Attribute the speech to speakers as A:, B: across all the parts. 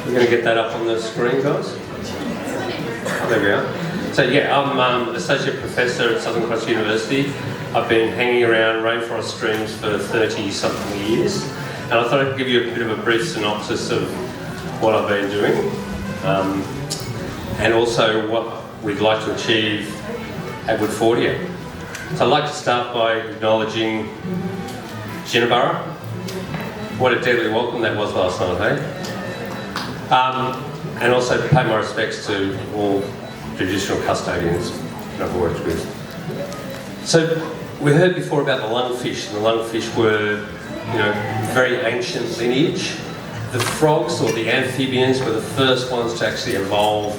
A: We're going to get that up on the screen, guys. Oh, there we are. So yeah, I'm Associate Professor at Southern Cross University. I've been hanging around rainforest streams for 30-something years, and I thought I'd give you a bit of a brief synopsis of what I've been doing, and also what we'd like to achieve at Woodford. So I'd like to start by acknowledging Jinabara. What a deadly welcome that was last night, hey? And also to pay my respects to all traditional custodians that I've worked with. So we heard before about the lungfish, and the lungfish were, very ancient lineage. The frogs, or the amphibians, were the first ones to actually evolve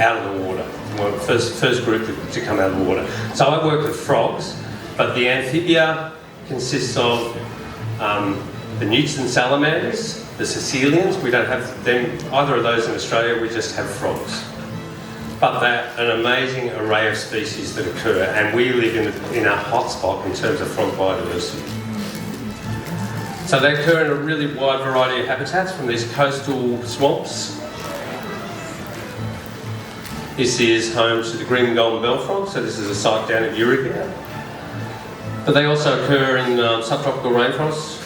A: out of the water. Well, first group to come out of the water. So I work with frogs, but the amphibia consists of the newts and salamanders, the caecilians. We don't have them, either of those in Australia, we just have frogs. But they're an amazing array of species that occur, and we live in a hotspot in terms of frog biodiversity. So they occur in a really wide variety of habitats, from these coastal swamps. This is home to the green and golden bell frog, so this is a site down at Uruguay. But they also occur in subtropical rainforests.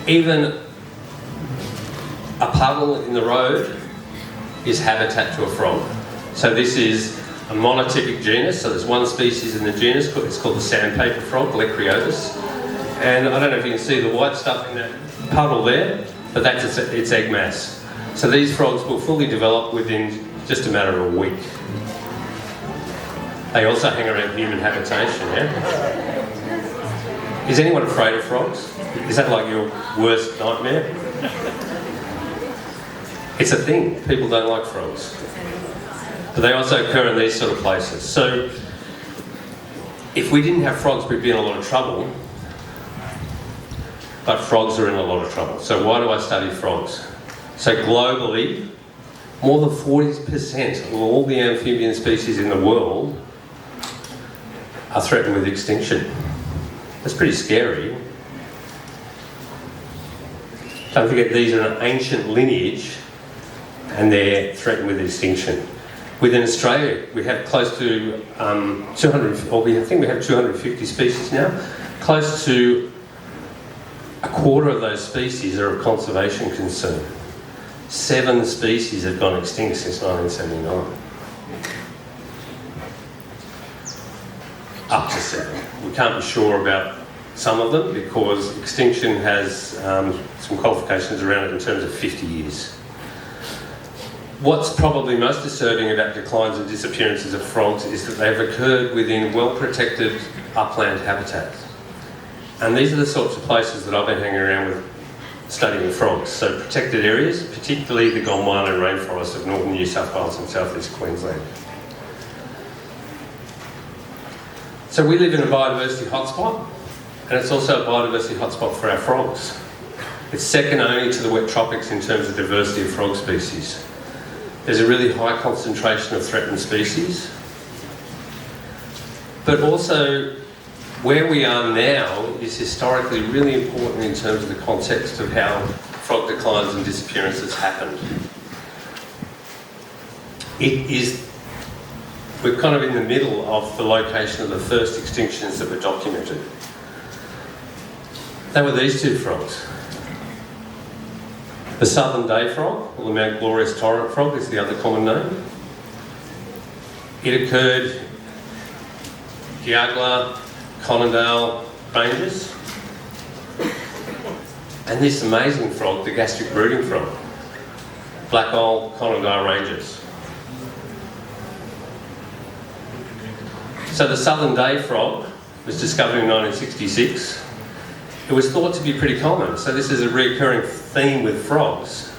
A: Even a puddle in the road is habitat to a frog. So this is a monotypic genus, so there's one species in the genus, it's called the sandpaper frog, Lecriotus. And I don't know if you can see the white stuff in that puddle there, but that's its egg mass. So these frogs will fully develop within just a matter of a week. They also hang around human habitation, yeah? Is anyone afraid of frogs? Is that like your worst nightmare? It's a thing. People don't like frogs. But they also occur in these sort of places. So if we didn't have frogs, we'd be in a lot of trouble. But frogs are in a lot of trouble. So why do I study frogs? So globally, more than 40% of all the amphibian species in the world are threatened with extinction. That's pretty scary. Don't forget, these are an ancient lineage and they're threatened with extinction. Within Australia, we have close to 200, or I think we have 250 species now. Close to a quarter of those species are of conservation concern. 7 species have gone extinct since 1979. Up to 7. We can't be sure about some of them because extinction has some qualifications around it in terms of 50 years. What's probably most disturbing about declines and disappearances of frogs is that they've occurred within well-protected upland habitats. And these are the sorts of places that I've been hanging around with studying frogs. So protected areas, particularly the Gondwana rainforest of northern New South Wales and southeast Queensland. So we live in a biodiversity hotspot, and it's also a biodiversity hotspot for our frogs. It's second only to the wet tropics in terms of diversity of frog species. There's a really high concentration of threatened species, but also where we are now is historically really important in terms of the context of how frog declines and disappearances happened. We're kind of in the middle of the location of the first extinctions that were documented. They were these 2 frogs. The southern day frog, or the Mount Glorious torrent frog is the other common name. It occurred Giagla, Conondale ranges. And this amazing frog, the gastric brooding frog, Black Isle, Conondale ranges. So the southern day frog was discovered in 1966. It was thought to be pretty common. So this is a recurring theme with frogs,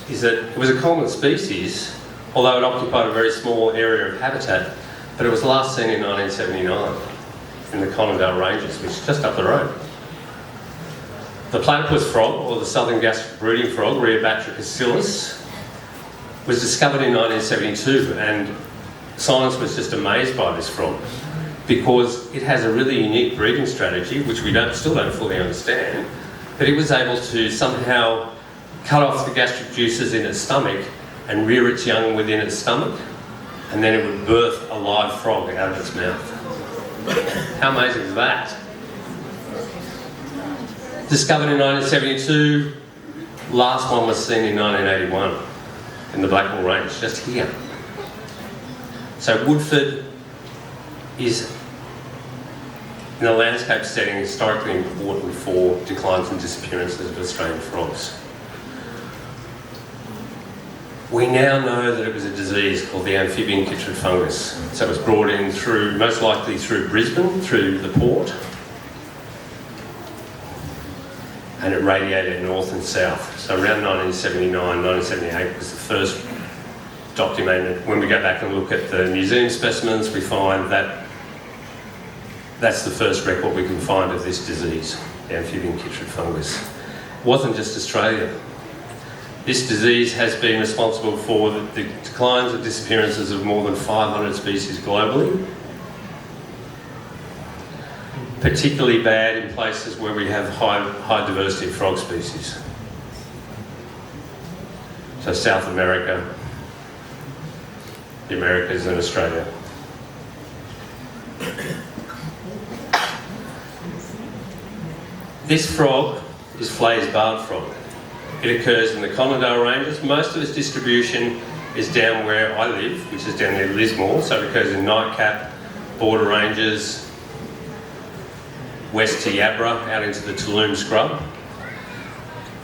A: is that it was a common species, although it occupied a very small area of habitat, but it was last seen in 1979 in the Conondale Ranges, which is just up the road. The platypus frog, or the southern gastric brooding frog, Rheobatrachus, was discovered in 1972, and science was just amazed by this frog because it has a really unique breeding strategy, which we still don't fully understand, but it was able to somehow cut off the gastric juices in its stomach and rear its young within its stomach, and then it would birth a live frog out of its mouth. How amazing is that? Discovered in 1972, last one was seen in 1981 in the Blackwall Range, just here. So Woodford is, in a landscape setting, historically important for declines and disappearances of Australian frogs. We now know that it was a disease called the amphibian chytrid fungus. So it was brought in through, most likely through Brisbane, through the port, and it radiated north and south. So around 1979, 1978 was the first documented. When we go back and look at the museum specimens, we find that that's the first record we can find of this disease, the amphibian chytrid fungus. It wasn't just Australia. This disease has been responsible for the declines and disappearances of more than 500 species globally. Particularly bad in places where we have high diversity of frog species. So South America, the Americas and Australia. This frog is Flay's barred frog. It occurs in the Conindale Ranges. Most of its distribution is down where I live, which is down near Lismore. So it occurs in Nightcap, Border Ranges, West to Yabra, out into the Tulloom scrub.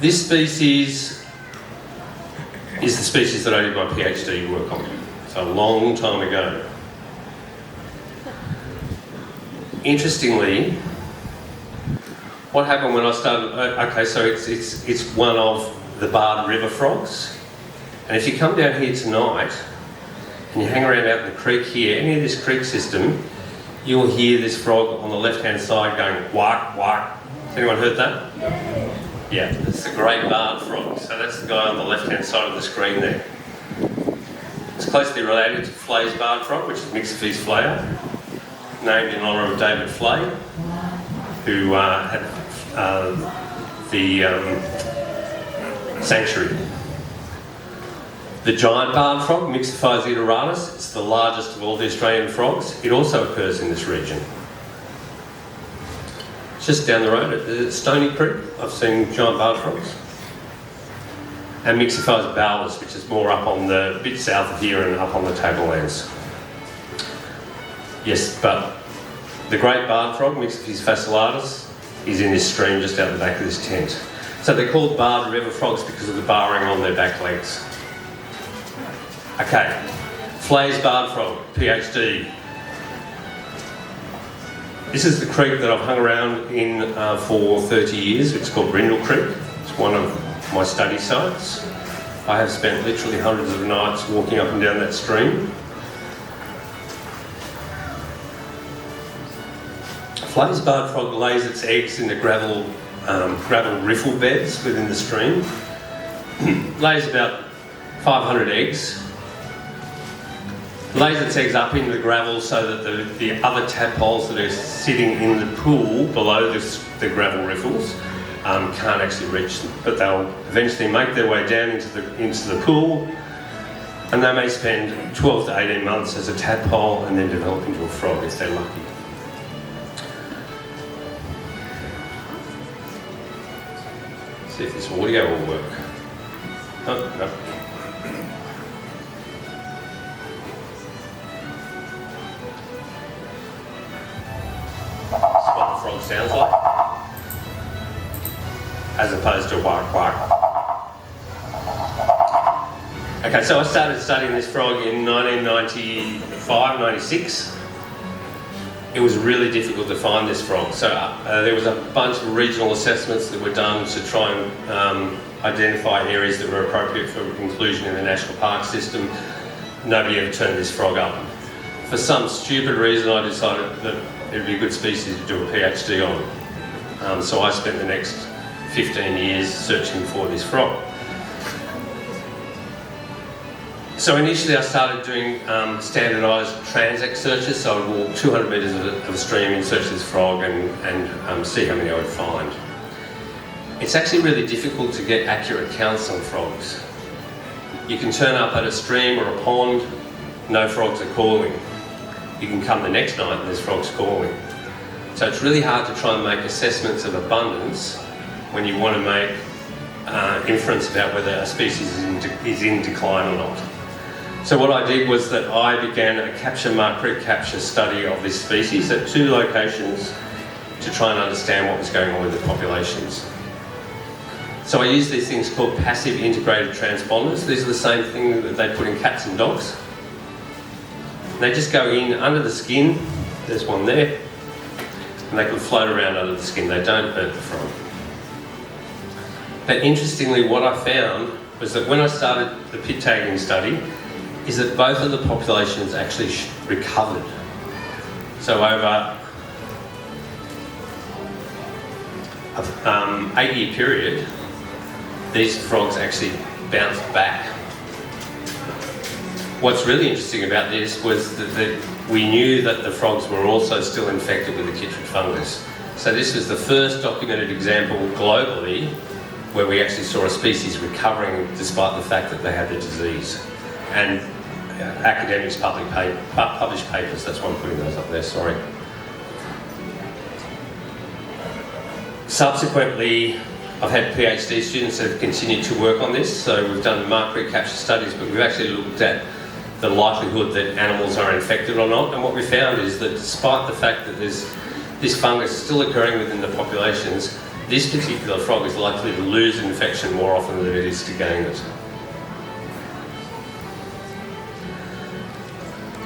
A: This species is the species that I did my PhD work on. So a long time ago. Interestingly, what happened when I started, okay, so it's one of the barred river frogs. And if you come down here tonight and you hang around out in the creek here, any of this creek system, you'll hear this frog on the left-hand side going whack, whack. Has anyone heard that? Yeah, it's the great barred frog. So that's the guy on the left-hand side of the screen there. It's closely related to Flay's barred frog, which is Mixophes flayer, named in honour of David Flay, who had the sanctuary. The giant barred frog, Mixophes rarest, it's the largest of all the Australian frogs. It also occurs in this region. It's just down the road at Stony Creek. I've seen giant barred frogs. And Mixophes bowlers, which is more up on the bit south of here and up on the tablelands. Yes, but the great barred frog, Mixophes fascillatus, is in this stream just out the back of this tent. So they're called barred river frogs because of the barring on their back legs. Okay, Flay's barred frog, PhD. This is the creek that I've hung around in for 30 years. It's called Brindle Creek. It's one of my study sites. I have spent literally hundreds of nights walking up and down that stream. Flay's barred frog lays its eggs in the gravel riffle beds within the stream. Lays about 500 eggs. Lays its eggs up into the gravel so that the other tadpoles that are sitting in the pool below the gravel riffles can't actually reach them. But they'll eventually make their way down into the pool, and they may spend 12 to 18 months as a tadpole and then develop into a frog if they're lucky. See if this audio will work. Oh, no. That's what the frog sounds like, as opposed to bark, bark. Okay, so I started studying this frog in 1995, 96. It was really difficult to find this frog. So there was a bunch of regional assessments that were done to try and identify areas that were appropriate for inclusion in the national park system. Nobody ever turned this frog up. For some stupid reason, I decided that it would be a good species to do a PhD on. So I spent the next 15 years searching for this frog. So initially I started doing standardised transect searches, so I would walk 200 metres of a stream in search of this frog and see how many I would find. it's actually really difficult to get accurate counts on frogs. You can turn up at a stream or a pond, no frogs are calling. You can come the next night and there's frogs calling. So it's really hard to try and make assessments of abundance when you want to make inference about whether a species is in decline or not. So what I did was that I began a capture mark recapture study of this species at 2 locations to try and understand what was going on with the populations. So I used these things called passive integrated transponders. These are the same thing that they put in cats and dogs. They just go in under the skin, there's one there, and they can float around under the skin. They don't hurt the frog. But interestingly, what I found was that when I started the pit tagging study, is that both of the populations actually recovered. So over an 8-year period, these frogs actually bounced back. What's really interesting about this was that we knew that the frogs were also still infected with the chytrid fungus. So this was the first documented example globally where we actually saw a species recovering despite the fact that they had the disease. And academics published papers, that's why I'm putting those up there, sorry. Subsequently, I've had PhD students that have continued to work on this, so we've done mark recapture studies, but we've actually looked at the likelihood that animals are infected or not, and what we found is that despite the fact that there's this fungus still occurring within the populations, this particular frog is likely to lose infection more often than it is to gain it.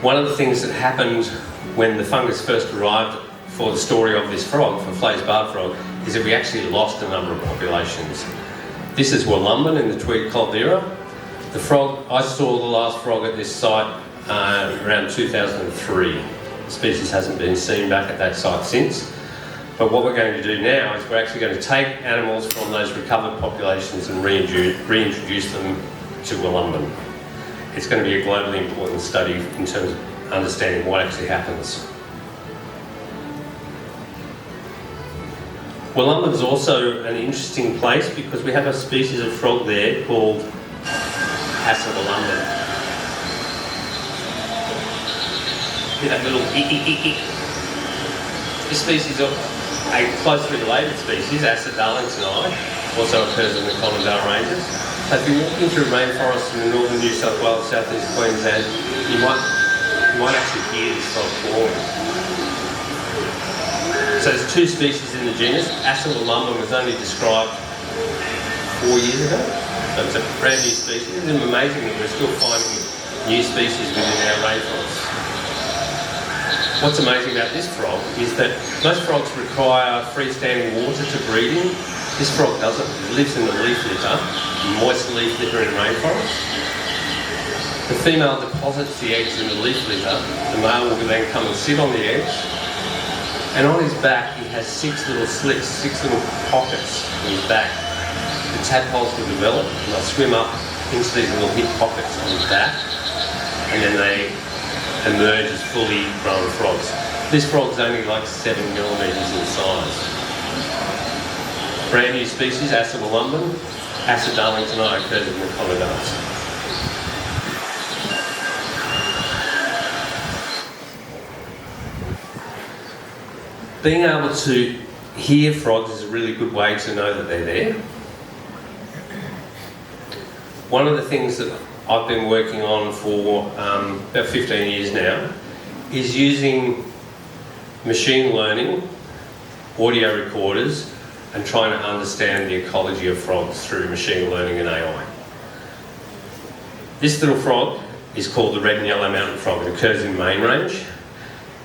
A: One of the things that happened when the fungus first arrived for the story of this frog, for Flay's barred frog, is that we actually lost a number of populations. This is Wollumban in the Tweed Caldera. The frog, I saw the last frog at this site around 2003. The species hasn't been seen back at that site since. But what we're going to do now is we're actually going to take animals from those recovered populations and reintroduce them to Wollumban. It's going to be a globally important study in terms of understanding what actually happens. Wollumban is also an interesting place because we have a species of frog there called Wollumban. Hear that little eek. This species of a closely related species, Darlingtoni, also occurs in the Conserve ranges. So if you're walking through rainforests in northern New South Wales, southeast Queensland, you might actually hear this frog calling. So there's 2 species in the genus. Wollumban was only described 4 years ago. So it's a brand new species. It's amazing that we're still finding new species within our rainforests. What's amazing about this frog is that most frogs require freestanding water to breed in. This frog doesn't. It lives in the leaf litter, moist leaf litter in rainforests. The female deposits the eggs in the leaf litter. The male will then come and sit on the eggs. And on his back, he has 6 little slits, 6 little pockets on his back. The tadpoles will develop and they'll swim up into these little hip pockets on his back. And then they emerge as fully grown frogs. This frog's only like 7 millimetres in size. Brand new species, Wollumban. Darlingtoni occurs in the Conserve. Being able to hear frogs is a really good way to know that they're there. One of the things that I've been working on for about 15 years now is using machine learning, audio recorders, and trying to understand the ecology of frogs through machine learning and AI. This little frog is called the red and yellow mountain frog. It occurs in Main Range.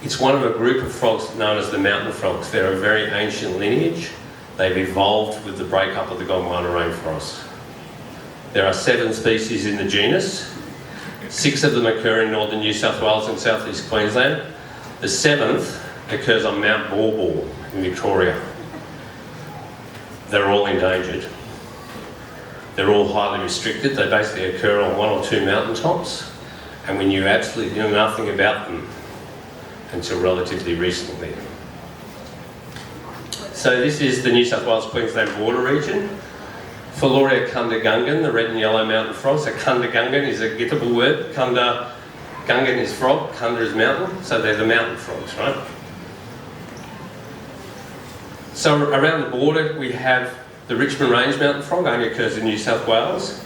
A: It's one of a group of frogs known as the mountain frogs. They're a very ancient lineage. They've evolved with the breakup of the Gondwana rainforest. There are 7 species in the genus. 6 of them occur in northern New South Wales and southeast Queensland. The 7th occurs on Mount Bawbul in Victoria. They're all endangered. They're all highly restricted. They basically occur on 1 or 2 mountaintops, and we knew absolutely nothing about them until relatively recently. So this is the New South Wales-Queensland border region. Phaloria kundagungan, the red and yellow mountain frog. So kundagungan is a Widjabal word. Gungan is frog, kunda is mountain. So they're the mountain frogs, right? So around the border we have the Richmond Range mountain frog, only occurs in New South Wales.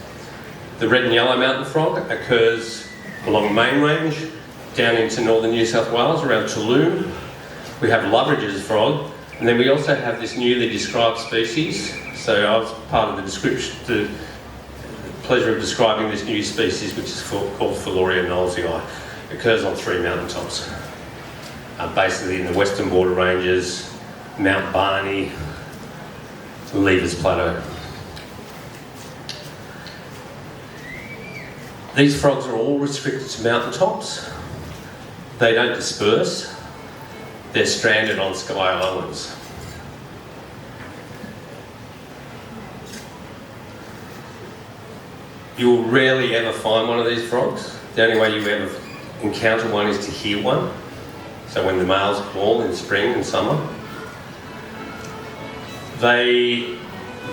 A: The red and yellow mountain frog occurs along the main range, down into northern New South Wales, around Tulum. We have Loveridge's frog, and then we also have this newly described species. So I was part of the pleasure of describing this new species, which is called Phaloria knowlesii. It occurs on 3 mountaintops, basically in the western border ranges, Mount Barney, Levers Plateau. These frogs are all restricted to mountaintops. They don't disperse. They're stranded on sky islands. You'll rarely ever find one of these frogs. The only way you ever encounter one is to hear one. So when the males call in spring and summer. They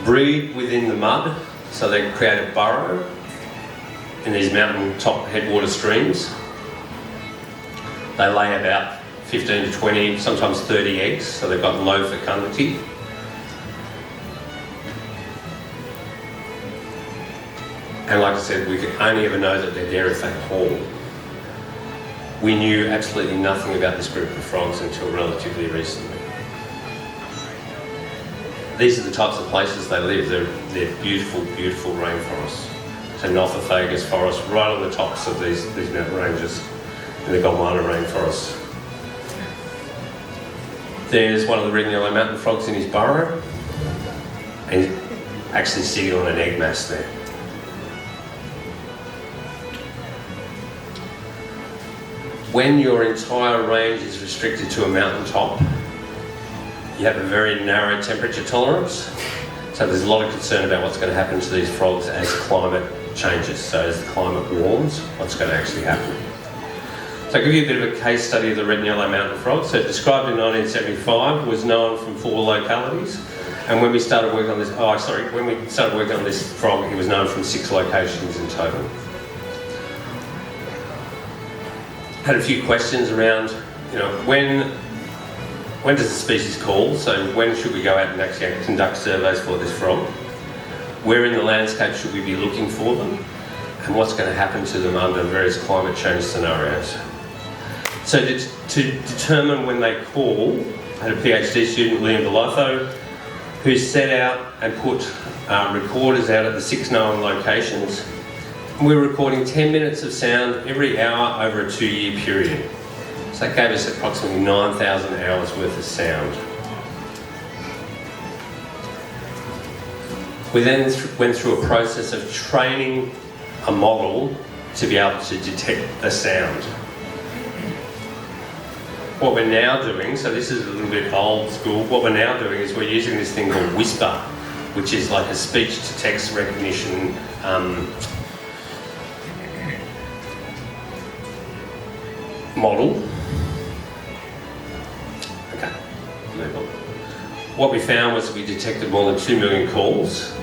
A: breed within the mud, so they create a burrow in these mountain-top headwater streams. They lay about 15 to 20, sometimes 30 eggs, so they've got low fecundity. And like I said, we could only ever know that they're there if they call. We knew absolutely nothing about this group of frogs until relatively recently. These are the types of places they live. They're beautiful, beautiful rainforests. So Nothofagus forest, right on the tops of these mountain ranges in the Gondwana rainforest. There's one of the red and yellow mountain frogs in his burrow, and he's actually sitting on an egg mass there. When your entire range is restricted to a mountaintop, you have a very narrow temperature tolerance, so there's a lot of concern about what's going to happen to these frogs as climate changes. So as the climate warms, what's going to actually happen. So I'll give you a bit of a case study of the red and yellow mountain frog. So described in 1975, was known from 4 localities, and when we started working on this, when we started working on this frog, it was known from 6 locations in total. Had a few questions around, when does the species call? So when should we go out and actually conduct surveys for this frog? Where in the landscape should we be looking for them? And what's going to happen to them under various climate change scenarios? So to determine when they call, I had a PhD student, Liam DeLotho, who set out and put recorders out at the 6 known locations. And we were recording 10 minutes of sound every hour over a 2-year period. So that gave us approximately 9,000 hours worth of sound. We then went through a process of training a model to be able to detect the sound. What we're now doing, so this is a little bit old school, what we're now doing is we're using this thing called Whisper, which is like a speech-to-text recognition model. Okay, move on. What we found was we detected more than 2 million calls.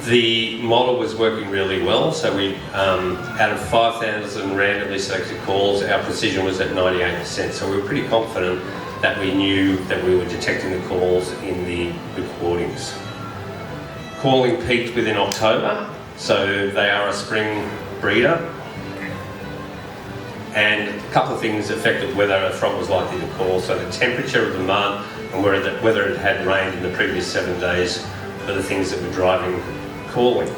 A: The model was working really well, so we, out of 5,000 randomly selected calls, our precision was at 98%. So we were pretty confident that we knew that we were detecting the calls in the recordings. Calling peaked within October, so they are a spring breeder. And a couple of things affected whether a frog was likely to call. So the temperature of the mud and whether it had rained in the previous 7 days were the things that were driving calling.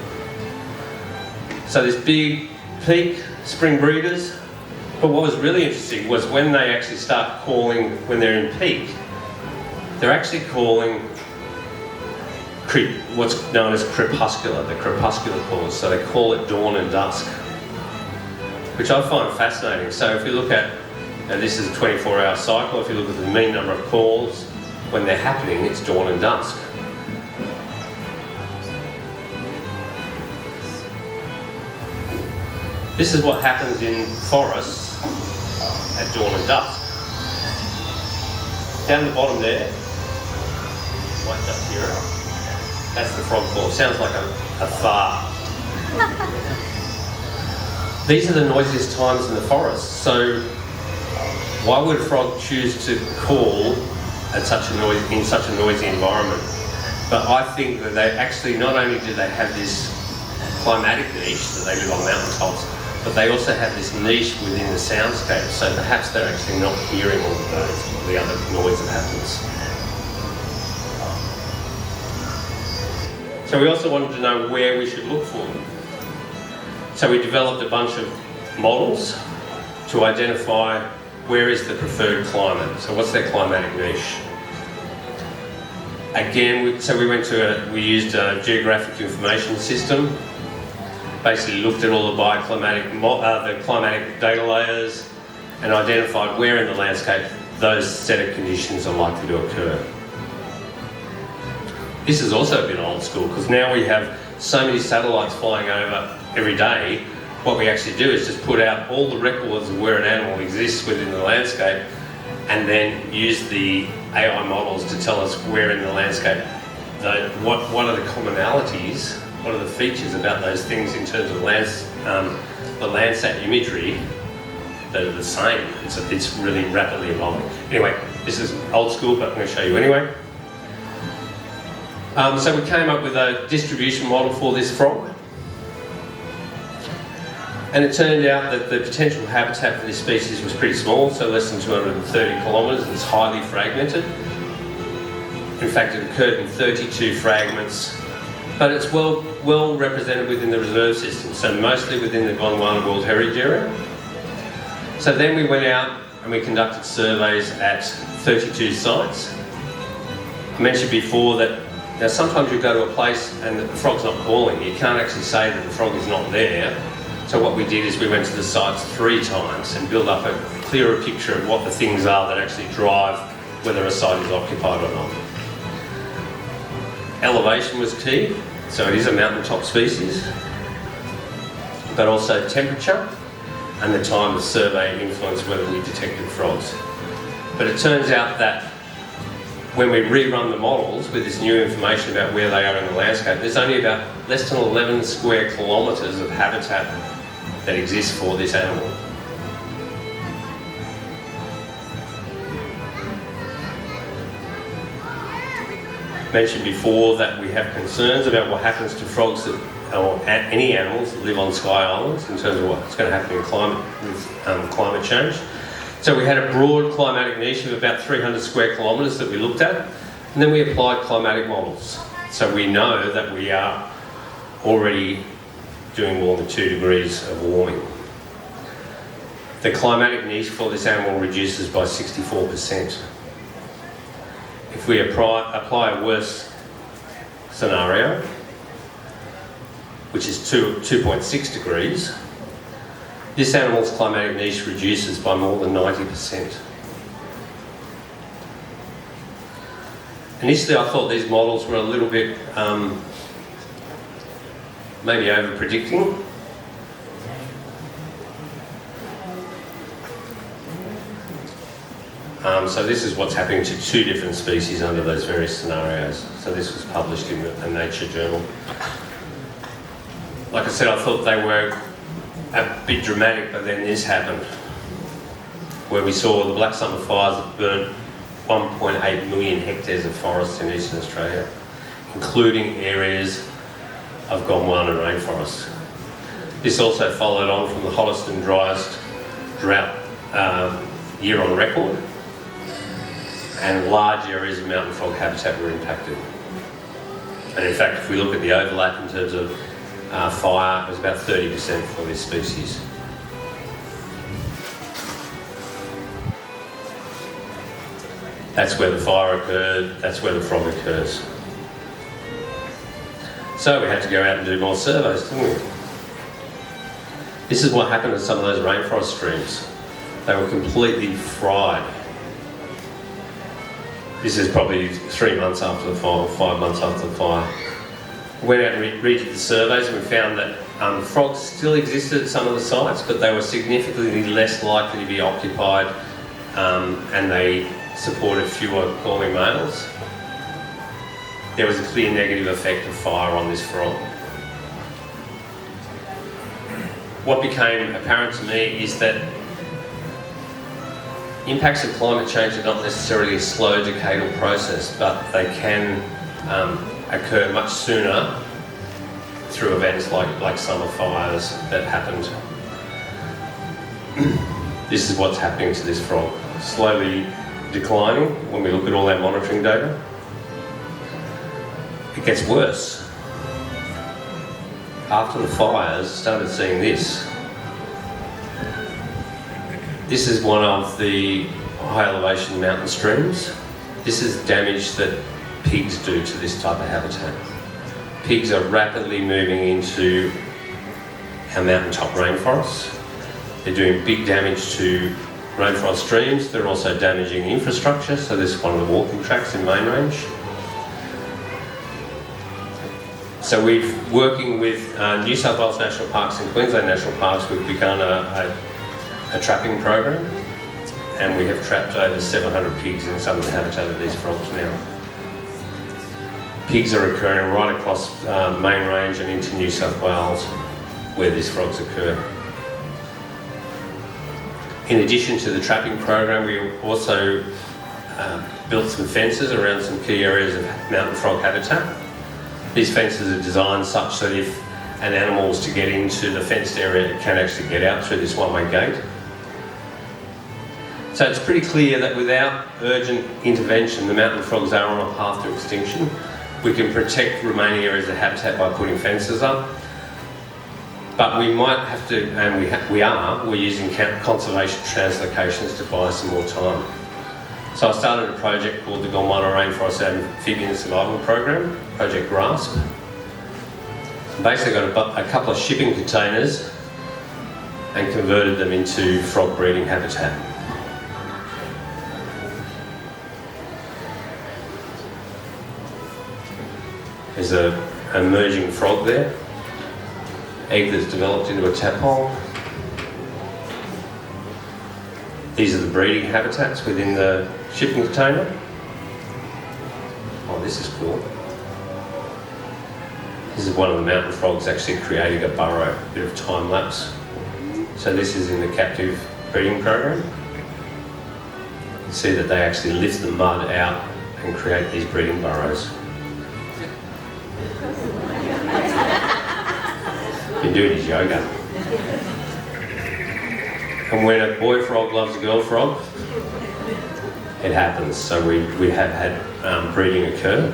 A: So this big peak, spring breeders. But what was really interesting was when they actually start calling when they're in peak, they're actually calling what's known as crepuscular, the crepuscular calls. So they call it dawn and dusk, which I find fascinating. So if you look at, this is a 24-hour cycle, if you look at the mean number of calls, when they're happening, it's dawn and dusk. This is what happens in forests at dawn and dusk. Down the bottom there, might just hear it. That's the frog call. Sounds like a fart. These are the noisiest times in the forest. So why would a frog choose to call in such a noisy environment? But I think that they actually, not only do they have this climatic niche that they live on mountaintops, but they also have this niche within the soundscape. So perhaps they're actually not hearing all the birds or the other noise that happens. So we also wanted to know where we should look for them. So we developed a bunch of models to identify where is the preferred climate. So what's their climatic niche? Again, we used a geographic information system. Basically looked at all the the climatic data layers and identified where in the landscape those set of conditions are likely to occur. This is also a bit old school because now we have so many satellites flying over every day. What we actually do is just put out all the records of where an animal exists within the landscape and then use the AI models to tell us where in the landscape, what are the commonalities, what are the features about those things in terms of the Landsat imagery that are the same. It's really rapidly evolving. Anyway, this is old school, but I'm going to show you anyway. So we came up with a distribution model for this frog. And it turned out that the potential habitat for this species was pretty small, so less than 230 kilometres. It's highly fragmented. In fact, it occurred in 32 fragments, but it's well represented within the reserve system, so mostly within the Gondwana World Heritage Area. So then we went out and we conducted surveys at 32 sites. I mentioned before that now sometimes you go to a place and the frog's not calling. You can't actually say that the frog is not there. So what we did is we went to the sites 3 times and built up a clearer picture of what the things are that actually drive whether a site is occupied or not. Elevation was key, so it is a mountaintop species, but also temperature and the time of survey influenced whether we detected frogs. But it turns out that when we rerun the models with this new information about where they are in the landscape, there's only about less than 11 square kilometres of habitat that exists for this animal. Mentioned before that we have concerns about what happens to frogs or any animals that live on sky islands in terms of what's going to happen in climate change. So we had a broad climatic niche of about 300 square kilometres that we looked at, and then we applied climatic models. So we know that we are already doing more than 2 degrees of warming. The climatic niche for this animal reduces by 64%. If we apply a worse scenario, which is 2.6 degrees, this animal's climatic niche reduces by more than 90%. Initially I thought these models were a little bit maybe over-predicting. So this is what's happening to 2 different species under those various scenarios. So this was published in a Nature journal. Like I said, I thought they were a bit dramatic, but then this happened, where we saw the Black Summer fires that burnt 1.8 million hectares of forests in Eastern Australia, including areas of Gondwana rainforest. This also followed on from the hottest and driest drought year on record, and large areas of mountain frog habitat were impacted. And in fact, if we look at the overlap in terms of fire, it was about 30% for this species. That's where the fire occurred, that's where the frog occurs. So we had to go out and do more surveys, didn't we? This is what happened to some of those rainforest streams. They were completely fried. This is probably 3 months after the fire, 5 months after the fire. We went out and redid the surveys and we found that frogs still existed at some of the sites, but they were significantly less likely to be occupied and they supported fewer calling males. there was a clear negative effect of fire on this frog. What became apparent to me is that impacts of climate change are not necessarily a slow decadal process, but they can occur much sooner through events like summer fires that happened. This is what's happening to this frog. Slowly declining when we look at all our monitoring data. It gets worse. After the fires, started seeing this. This is one of the high elevation mountain streams. This is damage that pigs do to this type of habitat. Pigs are rapidly moving into our mountaintop rainforests. They're doing big damage to rainforest streams. They're also damaging infrastructure, so this is one of the walking tracks in Main Range. So we've, working with New South Wales National Parks and Queensland National Parks, we've begun a trapping program, and we have trapped over 700 pigs in some of the habitat of these frogs now. Pigs are occurring right across Main Range and into New South Wales where these frogs occur. In addition to the trapping program, we also built some fences around some key areas of mountain frog habitat. These fences are designed such that if an animal was to get into the fenced area, it can actually get out through this one-way gate. So it's pretty clear that without urgent intervention, the mountain frogs are on a path to extinction. We can protect remaining areas of habitat by putting fences up. But we might have to, and we're using conservation translocations to buy some more time. So I started a project called the Gondwana Rainforest Amphibian Survival Program, Project Grasp. Basically got a couple of shipping containers and converted them into frog breeding habitat. There's an emerging frog there. Egg that's developed into a tadpole. These are the breeding habitats within the shipping container. Oh, this is cool. This is one of the mountain frogs actually creating a burrow, a bit of time lapse. So this is in the captive breeding program. You can see that they actually lift the mud out and create these breeding burrows. Been doing his yoga. And when a boy frog loves a girl frog, it happens. So we have had breeding occur.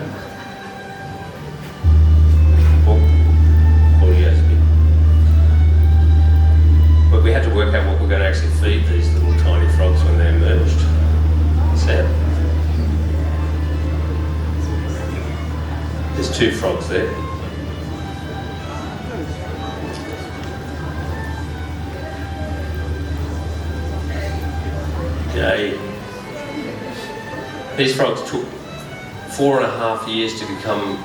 A: Audio's a bit. But we had to work out what we're going to actually feed these little tiny frogs when they're emerged. So there's two frogs there. These frogs took 4.5 years to become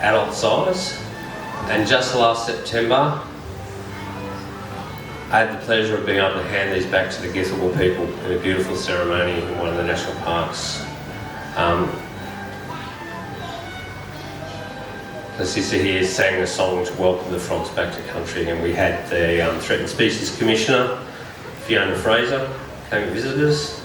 A: adult size, and just last September I had the pleasure of being able to hand these back to the Githable people in a beautiful ceremony in one of the national parks. The sister here sang a song to welcome the frogs back to country, and we had the Threatened Species Commissioner, Fiona Fraser, came and visited us.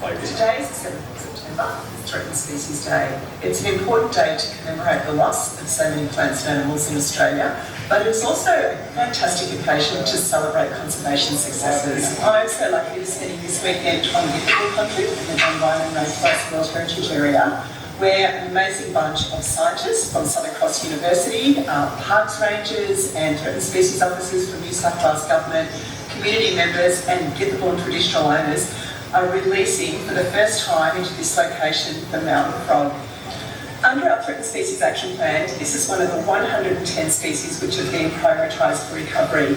B: Today is the 7th of September, Threatened Species Day. It's an important day to commemorate the loss of so many plants and animals in Australia, but it's also a fantastic occasion to celebrate conservation successes. I'm so lucky to be spending this weekend on Widjabal country in the Bundjalung Nation World Heritage Area, where an amazing bunch of scientists from Southern Cross University, parks rangers and threatened species officers from New South Wales Government, community members and Githable traditional owners are releasing for the first time into this location the mountain frog. Under our Threatened Species Action Plan, this is one of the 110 species which are being prioritised for recovery.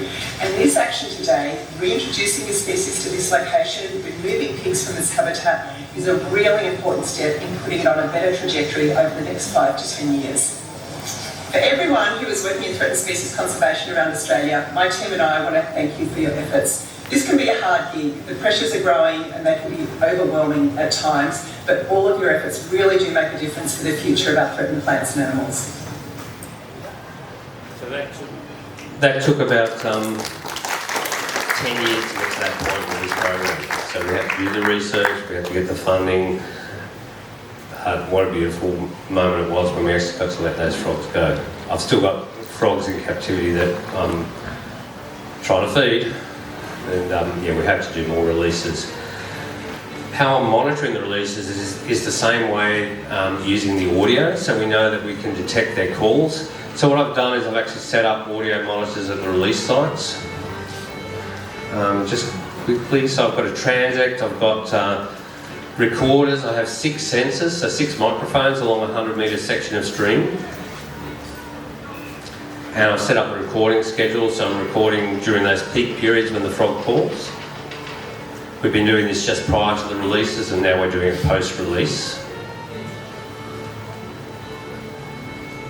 B: And this action today, reintroducing the species to this location, removing pigs from this habitat, is a really important step in putting it on a better trajectory over the next 5 to 10 years. For everyone who is working in threatened species conservation around Australia, my team and I want to thank you for your efforts. This can be a hard gig. The pressures are growing and they can be overwhelming at times, but all of your efforts really do make a difference for the future of our threatened plants and animals.
A: So that took about 10 years to get to that point with this program. So we had to do the research, we had to get the funding. What a beautiful moment it was when we actually got to let those frogs go. I've still got frogs in captivity that I'm trying to feed, and yeah, we have to do more releases. How I'm monitoring the releases is the same way using the audio, so we know that we can detect their calls. So what I've done is I've actually set up audio monitors at the release sites. Just quickly, so I've got a transect, I've got recorders, I have 6 sensors, so 6 microphones along a 100-metre section of stream. And I've set up a recording schedule, so I'm recording during those peak periods when the frog calls. We've been doing this just prior to the releases, and now we're doing it post-release.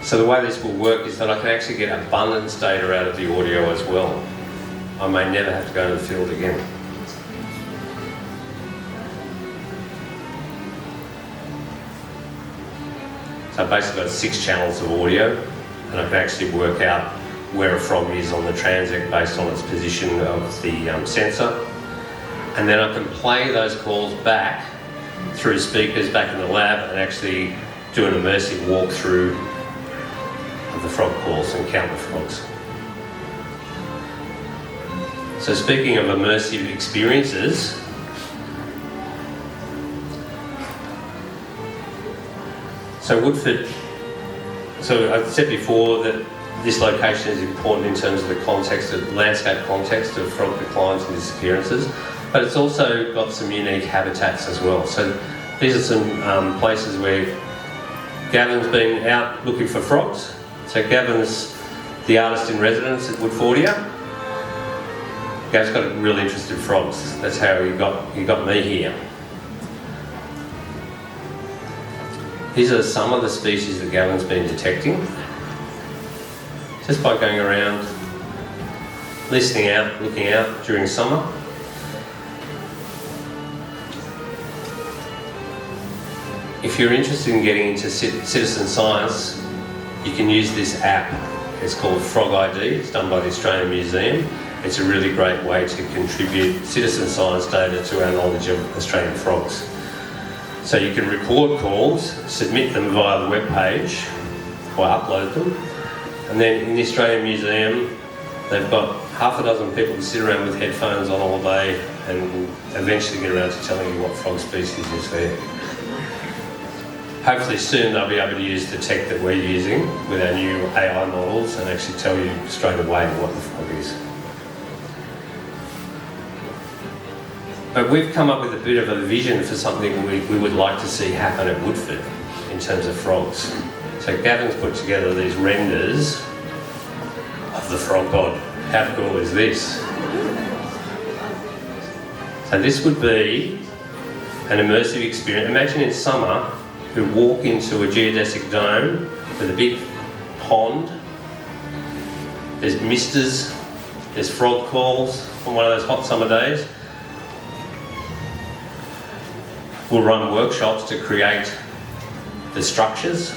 A: So the way this will work is that I can actually get abundance data out of the audio as well. I may never have to go to the field again. So I've basically got 6 channels of audio, and I can actually work out where a frog is on the transect based on its position of the sensor. And then I can play those calls back through speakers back in the lab and actually do an immersive walkthrough of the frog calls and count the frogs. So speaking of immersive experiences, so Woodford, so I said before that this location is important in terms of the context, of landscape context of frog declines and disappearances, but it's also got some unique habitats as well. So these are some places where Gavin's been out looking for frogs. So Gavin's the artist in residence at Woodfordia. Gav's got a real interest in frogs. That's how he got me here. These are some of the species that Gavin's been detecting. Just by going around, listening out, looking out during summer. If you're interested in getting into citizen science, you can use this app. It's called Frog ID. It's done by the Australian Museum. It's a really great way to contribute citizen science data to our knowledge of Australian frogs. So you can record calls, submit them via the web page, or upload them, and then in the Australian Museum they've got half a dozen people to sit around with headphones on all day and will eventually get around to telling you what frog species is there. Hopefully soon they'll be able to use the tech that we're using with our new AI models and actually tell you straight away what the frog is. But we've come up with a bit of a vision for something we would like to see happen at Woodford in terms of frogs. So Gavin's put together these renders of the frog pod. How cool is this? So this would be an immersive experience. Imagine in summer we walk into a geodesic dome with a big pond. There's misters, there's frog calls on one of those hot summer days. We'll run workshops to create the structures.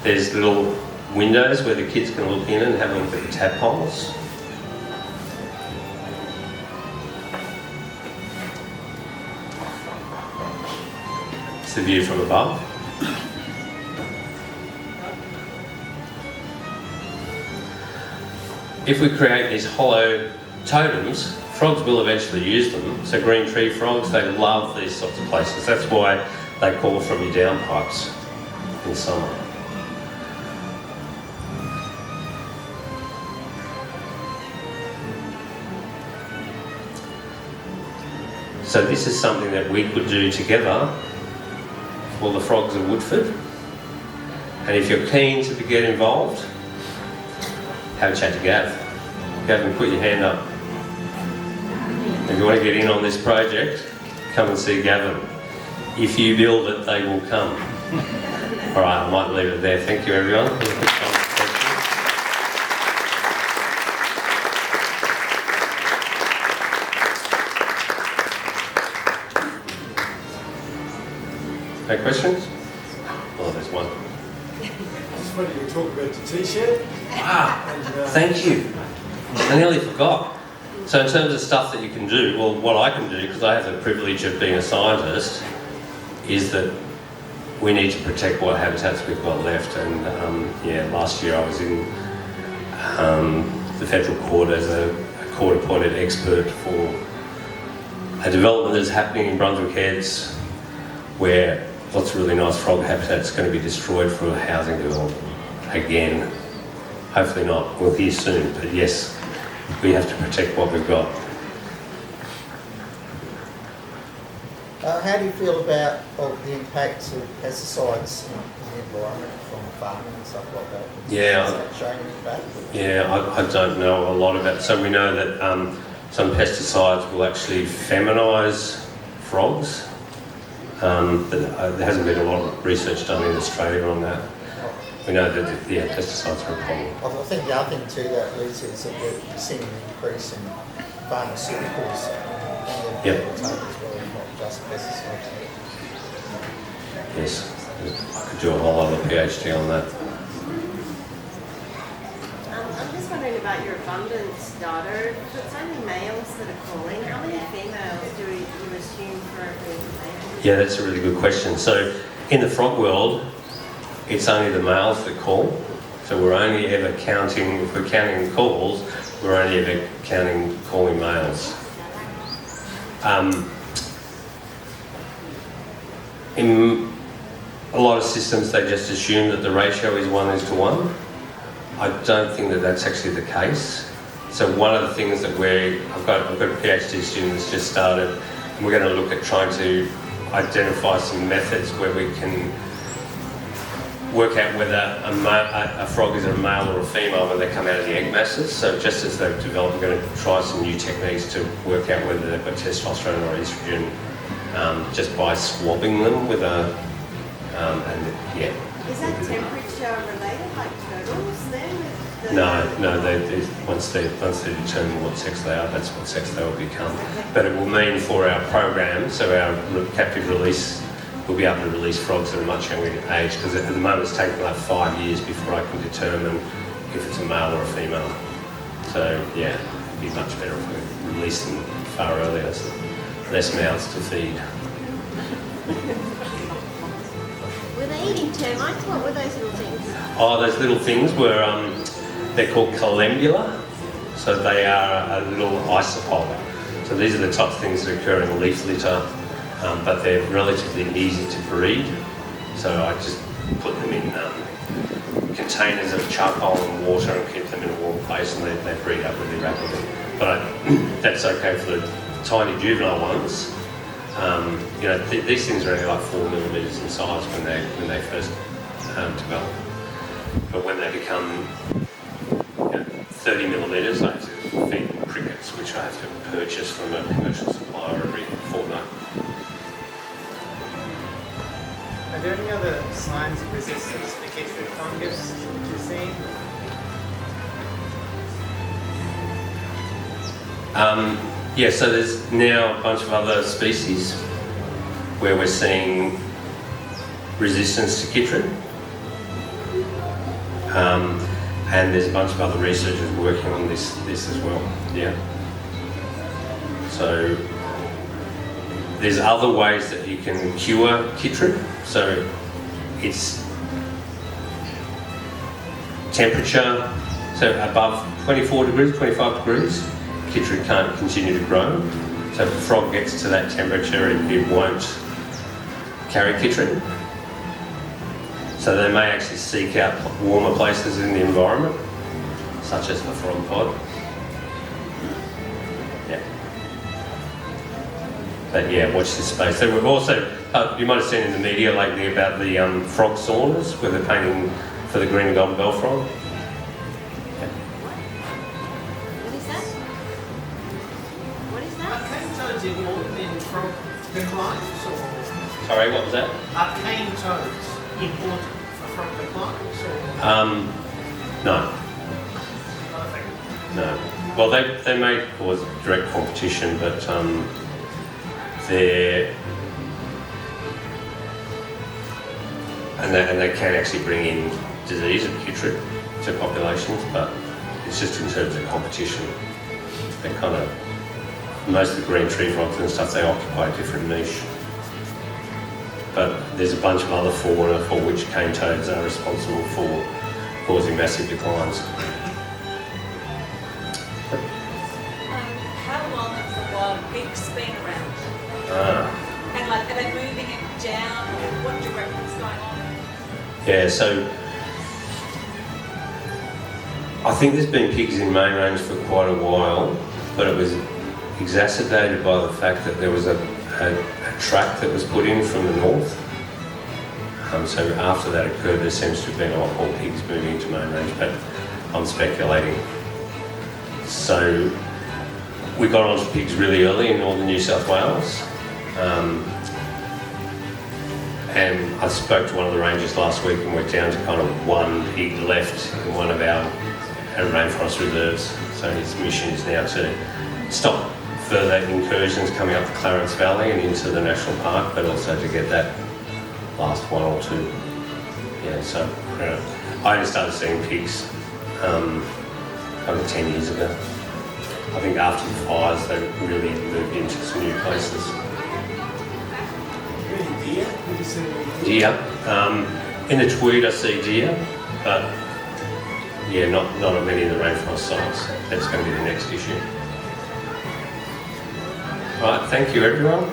A: There's little windows where the kids can look in and have a look at the tadpoles. It's the view from above. If we create these hollow totems, frogs will eventually use them. So green tree frogs, they love these sorts of places. That's why they call from your downpipes in summer. So this is something that we could do together for the frogs of Woodford. And if you're keen to get involved, have a chat to Gav. Gavin, put your hand up. If you want to get in on this project, come and see Gavin. If you build it, they will come. All right, I might leave it there. Thank you, everyone. Okay, questions? Oh, there's one.
C: It's funny you talk about the t-shirt.
A: Thank you. I nearly forgot. So in terms of stuff that you can do, well, what I can do, because I have the privilege of being a scientist, is that we need to protect what habitats we've got left. And last year I was in the federal court as a court-appointed expert for a development that's happening in Brunswick Heads, where lots of really nice frog habitats going to be destroyed for a housing development again. Hopefully not. We'll hear soon, but yes, we have to protect what we've got.
D: How do you feel about the impacts of pesticides in the environment from farming and stuff like that?
A: Yeah.
D: Is that showing any impact?
A: Yeah, I don't know a lot about it. So we know that some pesticides will actually feminise frogs, but there hasn't been a lot of research done in Australia on that. We know that, pesticides are a problem.
D: I think the other thing too that leads is that we're seeing an increase in pharmaceuticals on the
A: Yep.
D: table as well, not just pesticides.
A: Yes, I could do a whole other PhD on that.
E: I'm just wondering about your abundance data. If it's only males that are calling, how many females do you assume for every male?
A: Yeah, that's a really good question. So in the frog world, it's only the males that call. So we're only ever counting, if we're counting calls, we're only ever counting calling males. In a lot of systems, they just assume that the ratio is 1:1. I don't think that that's actually the case. So one of the things that I've got a PhD student that's just started, and we're going to look at trying to identify some methods where we can work out whether a frog is a male or a female when they come out of the egg masses. So just as they've developed, we're going to try some new techniques to work out whether they've got testosterone or estrogen just by swabbing them with a,
E: Is that temperature related, like turtles then?
A: No, once they determine what sex they are, that's what sex they will become. But it will mean for our program, so our captive release, we'll be able to release frogs at a much younger age, because at the moment it's taking like 5 years before I can determine if it's a male or a female. So yeah, it'd be much better if we release them far earlier, so less mouths to feed.
E: Were they eating termites? What were those little things?
A: Oh, those little things were, they're called colembula. So they are a little isopod. So these are the types of things that occur in leaf litter, but they're relatively easy to breed. So I just put them in containers of charcoal and water and keep them in a warm place, and they breed up really rapidly. But that's okay for the tiny juvenile ones. These things are only like 4 millimetres in size when they first develop. But when they become 30 millimetres, I have to feed them crickets, which I have to purchase from a commercial supplier every fortnight.
F: Are there any other signs of resistance to chytrid fungus that you're seeing?
A: So there's now a bunch of other species where we're seeing resistance to chytrid. And there's a bunch of other researchers working on this as well. Yeah. So there's other ways that you can cure chytrid. So it's temperature, so above 24 degrees, 25 degrees, chytrid can't continue to grow. So if the frog gets to that temperature, it won't carry chytrid. So they may actually seek out warmer places in the environment, such as the frog pod. Yeah. But yeah, watch this space. So we've also, you might have seen in the media lately about the frog saunas, where they're painting for the green and golden bell frog. Yeah.
E: What is that? What is that?
F: Arcane toads important in frog declines, or
A: Sorry, what was that?
F: arcane toads important for frog declines, or
A: No.
F: nothing?
A: No. Well, they may cause direct competition, but and they can actually bring in disease and putrid to populations, but it's just in terms of competition. They kind of, most of the green tree frogs and stuff, they occupy a different niche. But there's a bunch of other fauna for which cane toads are responsible for causing massive declines.
G: How long have the wild pigs been around? And like, are they moving it down? What direction's going on?
A: Yeah, so I think there's been pigs in main range for quite a while, but it was exacerbated by the fact that there was a track that was put in from the north. So after that occurred, there seems to have been a lot more pigs moving into main range, but I'm speculating. So we got onto pigs really early in northern New South Wales. And I spoke to one of the rangers last week and we're down to kind of one pig left in one of our rainforest reserves. So his mission is now to stop further incursions coming up the Clarence Valley and into the national park, but also to get that last one or two. Yeah, so I only started seeing pigs over 10 years ago. I think after the fires they really moved into some new places.
C: Any deer? Did you see any
A: Deer. In the Tweed I see deer, but yeah, not at many of the rainforest sites. That's going to be the next issue. All right, thank you everyone.